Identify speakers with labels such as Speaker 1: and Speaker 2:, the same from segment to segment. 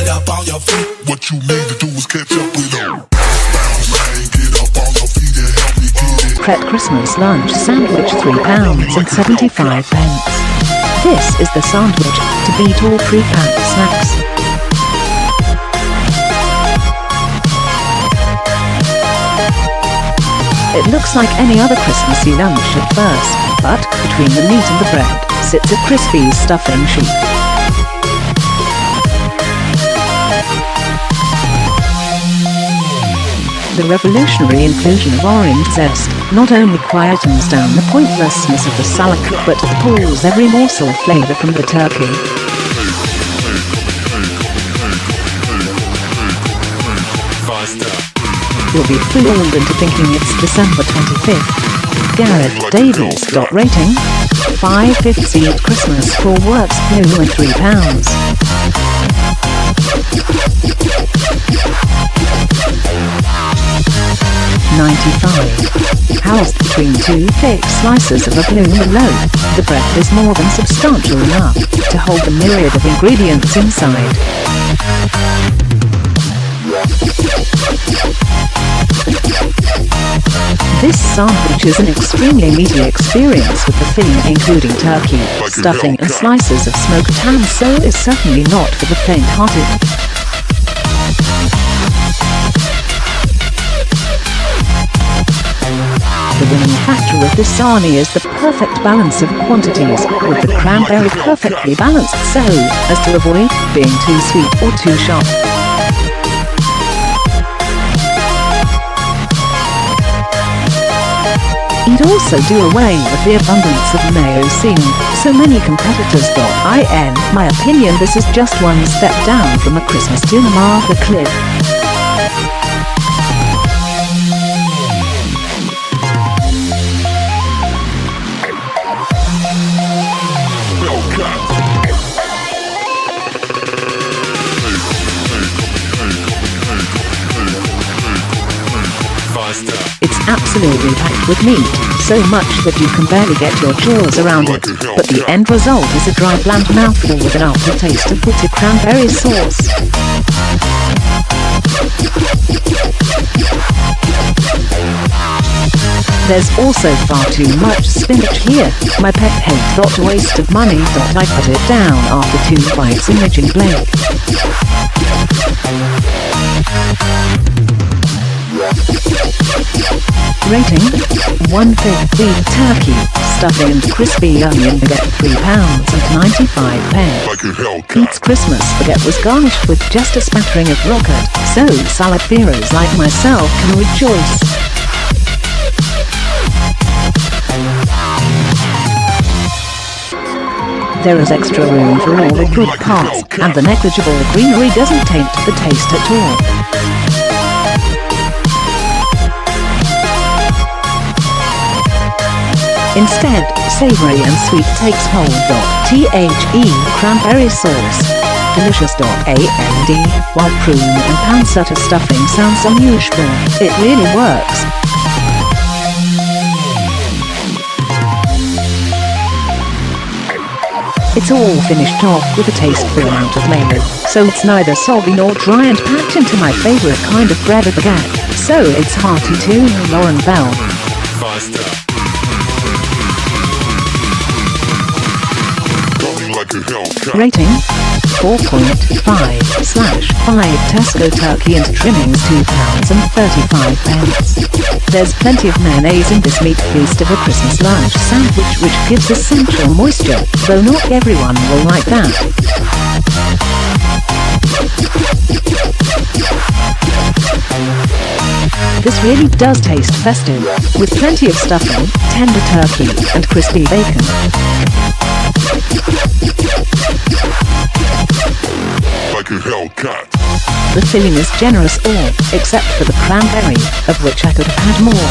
Speaker 1: get up on your feet.
Speaker 2: What you need to do is catch up with them. Bounce, man, get up on your feet and help me get it.
Speaker 3: Pret Christmas Lunch sandwich, £3.75. This is the sandwich to beat all pre-packed snacks. It looks like any other Christmassy lunch at first, but between the meat and the bread sits a crispy stuffing sheet. The revolutionary inclusion of orange zest not only quietens down the pointlessness of the salad, but pulls every morsel of flavour from the turkey. You'll be fooled into thinking it's December 25th. Gareth Davies.RATING 5/5 Christmas for works blue and £3. $95. Housed between two thick slices of a blue loaf, the bread is more than substantial enough to hold the myriad of ingredients inside. This sandwich is an extremely meaty experience with the filling including turkey, stuffing and slices of smoked ham, so is certainly not for the faint-hearted. The winning factor of this sarnie is the perfect balance of quantities, with the cranberry perfectly balanced so as to avoid being too sweet or too sharp. He'd also do away with the abundance of mayo seen so many competitors.In my opinion, this is just one step down from a Christmas dinner mark, a Cliff. It's absolutely packed with meat, so much that you can barely get your jaws around it, but the end result is a dry bland mouthful with an aftertaste of bitter cranberry sauce. There's also far too much spinach here. My pet hate.A of money.I put it down after 2 bites. Imogen Blake. Rating 1/5 beef turkey, stuffing and crispy onion baguette, £3.95. Pete's Christmas baguette was garnished with just a smattering of rocket, so salad fearers like myself can rejoice. There is extra room for all the good parts, and the negligible greenery doesn't taint the taste at all. Instead, savoury and sweet takes hold.The cranberry sauce. Delicious.And while prune and pancetta stuffing sounds unusual, it really works. It's all finished off with a tasteful amount of mayo, so it's neither soggy nor dry and packed into my favourite kind of bread, a baguette, so it's hearty too. Lauren Bell. Rating 4.5/5 Tesco Turkey and Trimmings, £2.35. There's plenty of mayonnaise in this meat feast of a Christmas lunch sandwich, which gives essential moisture, though not everyone will like that. This really does taste festive, with plenty of stuffing, tender turkey and crispy bacon.
Speaker 2: Like a Hellcat.
Speaker 3: The filling is generous, all except for the cranberry, of which I could have had more.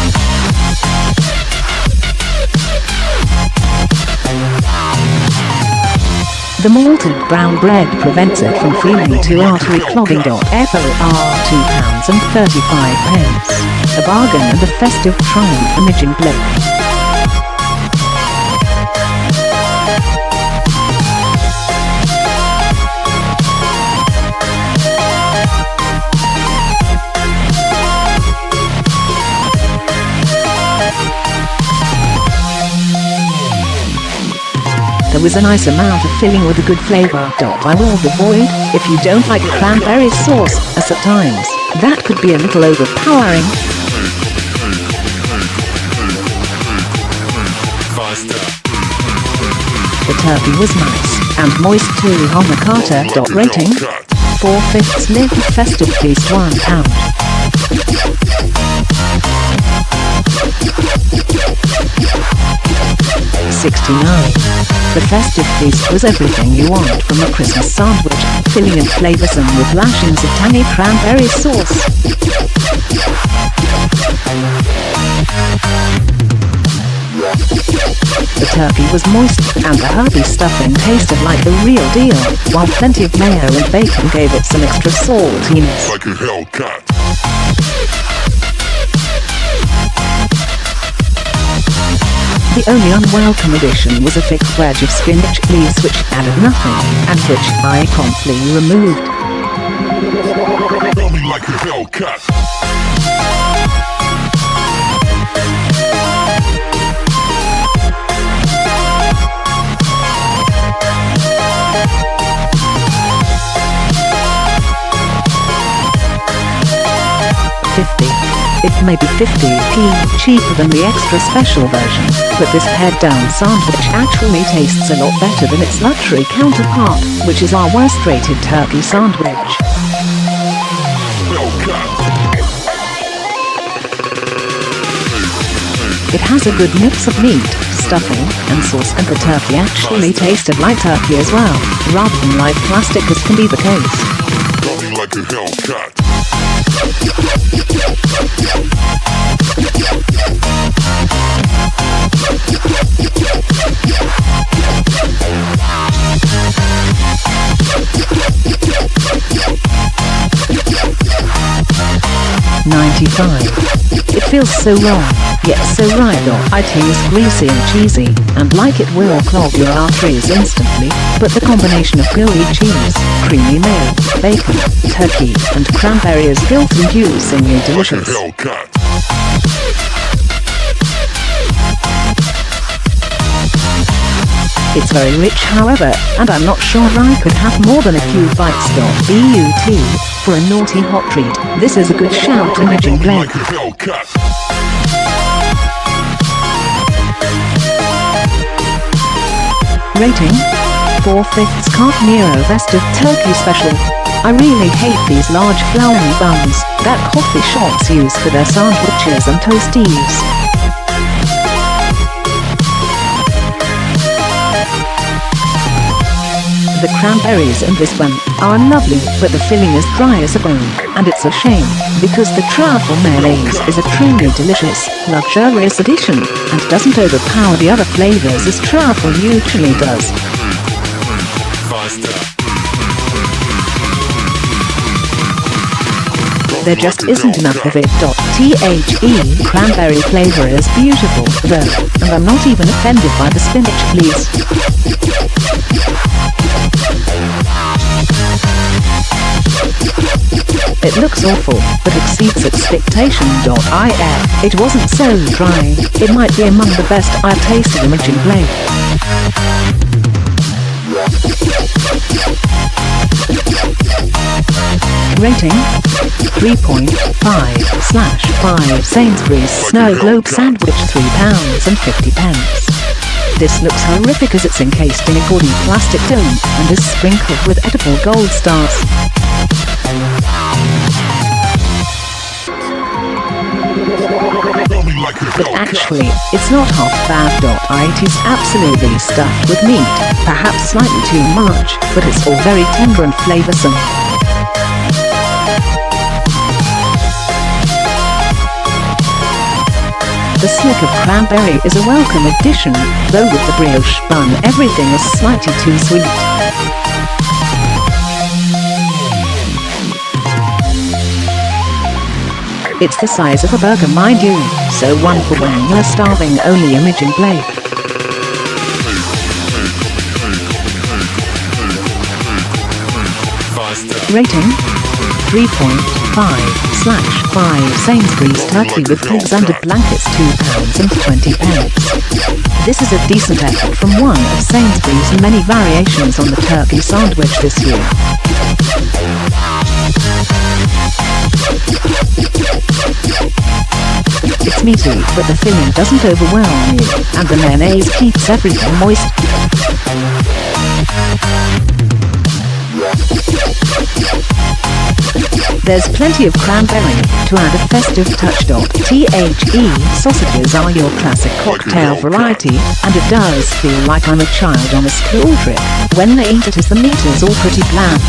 Speaker 3: The malted brown bread prevents it from feeling too artery-clogging.For, £2.35. A bargain and a festive triumph. Imogen Blake. center with a nice amount of filling with a good flavour.I will avoid if you don't like cranberry sauce, as at times that could be a little overpowering. The turkey was nice and moist too. Hana Carter.RATING 4/5 Lidl Festive Feast £1. $69. The Festive Feast was everything you want from a Christmas sandwich, filling and flavoursome with lashings of tangy cranberry sauce. The turkey was moist, and the herby stuffing tasted like the real deal, while plenty of mayo and bacon gave it some extra saltiness.
Speaker 2: Like a Hellcat.
Speaker 3: The only unwelcome addition was a thick wedge of spinach leaves which added nothing, and which I promptly removed.
Speaker 2: Tell me like a Hellcat.
Speaker 3: It may be 50p cheaper than the extra special version, but this head-down sandwich actually tastes a lot better than its luxury counterpart, which is our worst-rated turkey sandwich. It has a good mix of meat, stuffing, and sauce, and the turkey actually tasted like turkey as well, rather than live plastic as can be the case.
Speaker 2: Like a Hellcat.
Speaker 3: $95. It feels so wrong, yet so right. It is greasy and cheesy, and like it will clog your arteries instantly, but the combination of gooey cheese, creamy mayo, bacon, turkey, and cranberry is guilt-inducingly delicious. It's very rich, however, and I'm not sure I could have more than a few bites.But for a naughty hot treat, this is a good shout. Imogen Blake. Rating 4/5 Carp Festive Turkey Special. I really hate these large floury buns that coffee shops use for their sandwiches and toasties. The cranberries in this one are lovely, but the filling is dry as a bone, and it's a shame, because the truffle mayonnaise is a truly delicious, luxurious addition, and doesn't overpower the other flavours as truffle usually does. There just isn't enough of it. The cranberry flavour is beautiful, though, and I'm not even offended by the spinach, please. It looks awful, but exceeds expectation. It wasn't so dry. It might be among the best I've tasted. Imogen Blake. Rating 3.5/5 Sainsbury's Snow Globe Sandwich £3.50. This looks horrific as it's encased in a gaudy plastic dome and is sprinkled with edible gold stars. But actually, it's not half bad. It is absolutely stuffed with meat, perhaps slightly too much, but it's all very tender and flavoursome. The slick of cranberry is a welcome addition, though with the brioche bun everything is slightly too sweet. It's the size of a burger, mind you, so one for when you're starving. Only Imogen Blake. Rating 3. 1.5/5 Sainsbury's turkey with pigs under blankets, £2.20. This is a decent effort from one of Sainsbury's many variations on the turkey sandwich this year. It's meaty, but the filling doesn't overwhelm you, and the mayonnaise keeps everything moist. There's plenty of cranberry to add a festive touch.The sausages are your classic cocktail variety, and it does feel like I'm a child on a school trip when they eat it, as the meat is all pretty bland.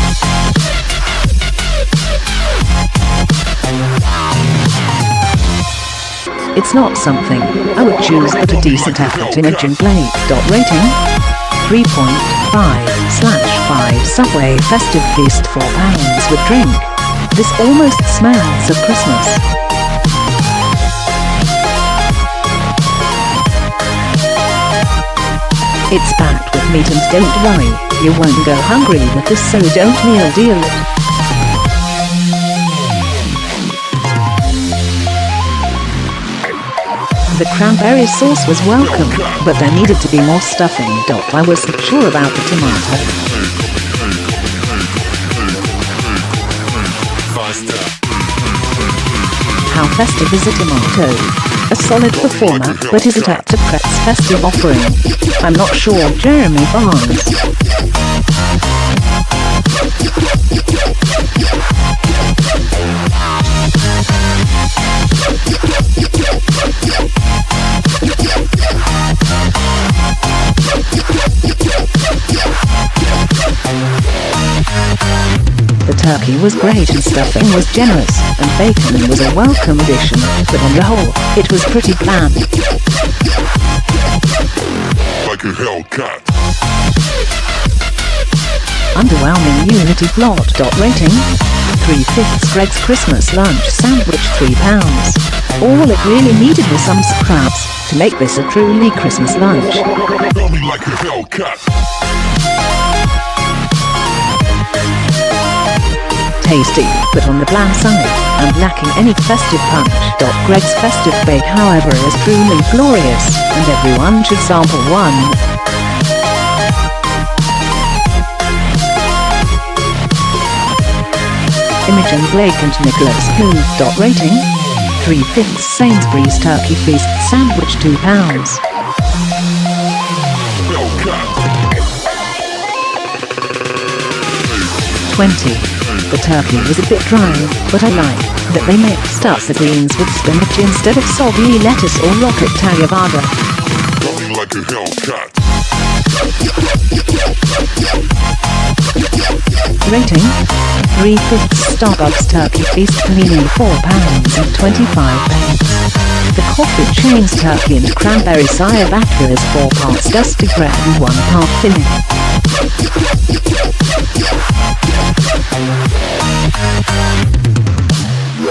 Speaker 3: It's not something I would choose, but a decent effort. Imogen Blake.RATING 3.5/5 Subway Festive Feast, £4 with drink. This almost smells of Christmas. It's packed with meat, and don't worry, you won't go hungry with this, so don't meal deal it. The cranberry sauce was welcome, but there needed to be more stuffing. I wasn't sure about the tomato. How festive is a tomato? A solid performer, but is it up to Pret's festive offering? I'm not sure. Jeremy Barnes. The turkey was great and stuffing was generous, and bacon was a welcome addition, but on the whole, it was pretty bland.
Speaker 2: Like a Hellcat.
Speaker 3: Underwhelming Unity Plot.RATING 3/5 Greg's Christmas Lunch Sandwich, £3. All it really needed was some scraps to make this a truly Christmas lunch.
Speaker 2: Dummy like a Hellcat.
Speaker 3: Tasty, but on the bland side, and lacking any festive punch. Greg's Festive Bake, however, is truly glorious, and everyone should sample one. Imogen Blake and Nicholas.RATING 3/5 Sainsbury's Turkey Feast Sandwich, £2. 20. The turkey was a bit dry, but I like that they mixed up the greens with spinach instead of soggy lettuce or rocket tagliatelle.
Speaker 2: Dummy like a Hellcat.
Speaker 3: Rating 3/5 Starbucks Turkey Feast Panini, £4.25. The coffee chain's turkey and cranberry ciabatta is 4 parts dusty bread and 1 part filling.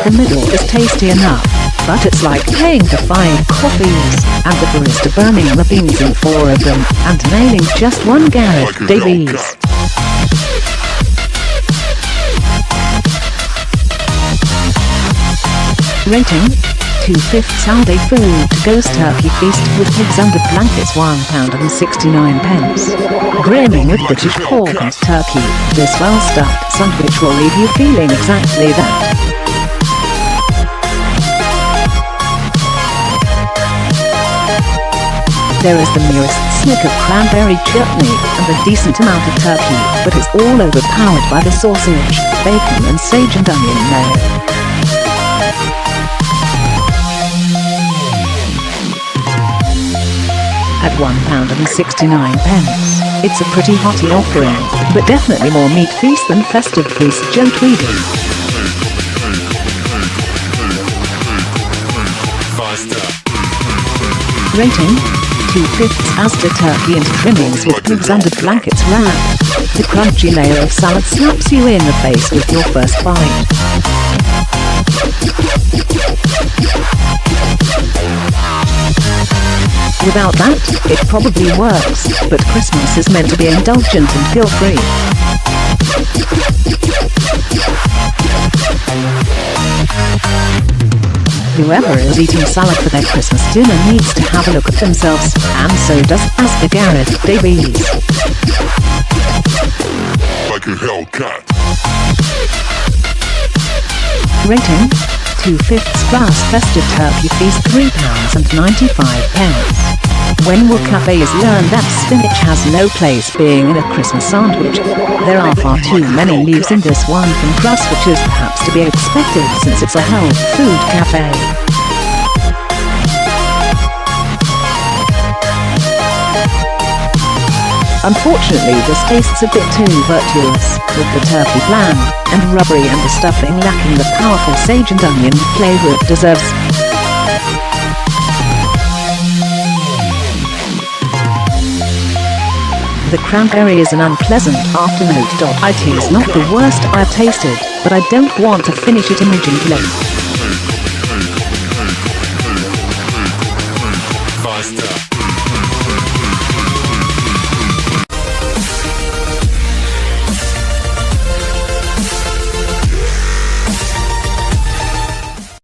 Speaker 3: The middle is tasty enough, but it's like paying for 5 coffees, and the barista burning the beans in 4 of them, and nailing just one Gareth Davies. Rating 2/5 all-day food to go's turkey feast with pigs under blankets, £1.69. Brimming with British pork and turkey, this well-stuffed sandwich will leave you feeling exactly that. There is the merest snick of cranberry chutney and a decent amount of turkey, but it's all overpowered by the sausage, bacon and sage and onion mayo. At £1.69, it's a pretty hearty offering, but definitely more meat feast than festive feast. Joe Tweedy. Rating 2/5 Asda Turkey and Trimmings with pigs under blankets wrapped. The crunchy layer of salad slaps you in the face with your first bite. Without that, it probably works, but Christmas is meant to be indulgent and guilt-free. Whoever is eating salad for their Christmas dinner needs to have a look at themselves, and so does Pastor Gareth Davies.
Speaker 2: Like a Hellcat.
Speaker 3: Rating: 2/5 Class Festive Turkey Feast, £3.95. When will cafes learn that spinach has no place being in a Christmas sandwich? There are far too many leaves in this one from crust, which is perhaps to be expected since it's a health food cafe. Unfortunately, this tastes a bit too virtuous, with the turkey bland and rubbery and the stuffing lacking the powerful sage and onion flavour it deserves. The cranberry is an unpleasant afternote. It is not the worst I've tasted, but I don't want to finish it. Imogen Blake.